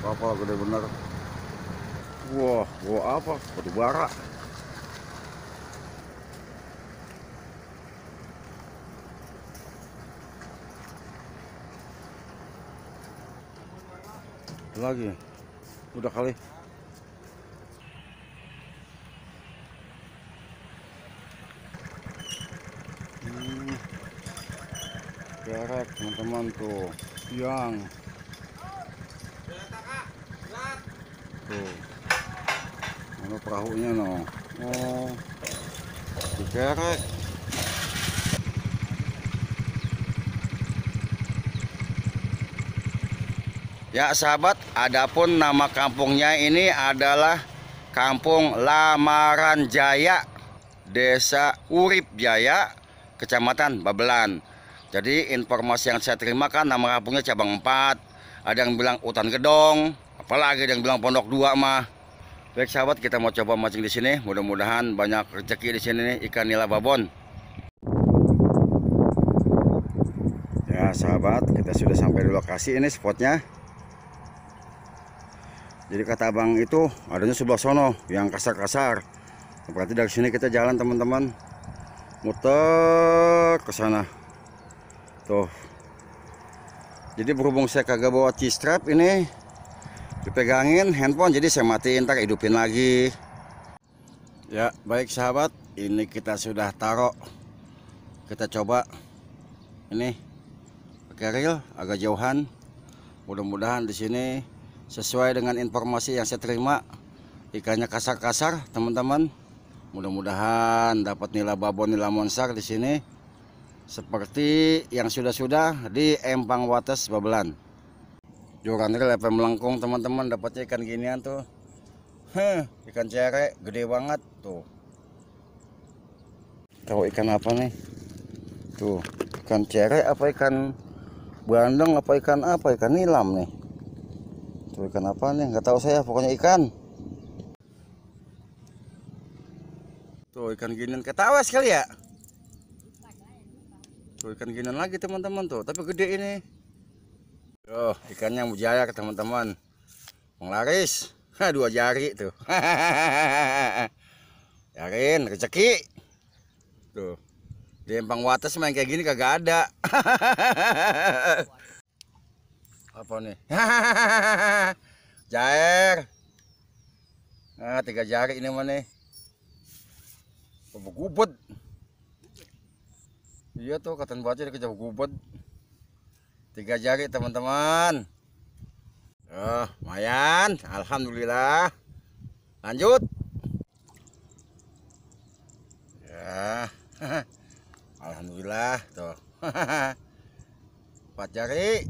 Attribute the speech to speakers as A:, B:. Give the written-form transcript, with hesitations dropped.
A: Kapal gede bener. Wah, apa? Batu bara. Lagi. Udah kali. Kerek teman-teman tuh. Yang tuh. Mana perahunya no? Oh, dikerek. Ya sahabat, adapun nama kampungnya ini adalah Kampung Lamaran Jaya, Desa Urip Jaya, Kecamatan Babelan. Jadi informasi yang saya terima kan nama kampungnya Cabang 4, ada yang bilang Utan Gedong, apalagi ada yang bilang Pondok 2 mah. Baik sahabat, kita mau coba mancing di sini. Mudah-mudahan banyak rezeki di sini nih, ikan nila babon. Ya sahabat, kita sudah sampai di lokasi ini spotnya. Jadi kata abang itu adanya sebelah sono yang kasar-kasar. Berarti dari sini kita jalan teman-teman, muter ke sana. Tuh. Jadi berhubung saya kagak bawa C-strap ini, dipegangin handphone, jadi saya matiin, ntar hidupin lagi. Ya baik sahabat, ini kita sudah taruh. Kita coba ini pakai reel agak jauhan. Mudah-mudahan di sini sesuai dengan informasi yang saya terima, ikannya kasar-kasar teman-teman. Mudah-mudahan dapat nila babon, nila monsar di sini seperti yang sudah-sudah di Empang Wates Babelan. Joran reel FM melengkung teman-teman, dapatnya ikan ginian tuh. Ikan cerek gede banget tuh. Tahu ikan apa nih? Tuh, ikan cerek apa ikan bandeng apa ikan nilam nih. Tuh ikan apa nih? Nggak tahu saya, pokoknya ikan. Tuh ikan ginian ketawa sekali ya. Tuh ikan ginian lagi teman-teman tuh, tapi gede ini. Tuh ikannya mujair teman-teman. Penglaris, 2 jari tuh. Yakin rezeki. Tuh di Empang Wates main kayak gini kagak ada. Apa nih? Jair. Nah, 3 jari ini mana? Gubet. Iya tuh katan baca dikejar gubet. 3 jari teman-teman. Lumayan, alhamdulillah. Lanjut. Ya. Alhamdulillah tuh. 4 jari.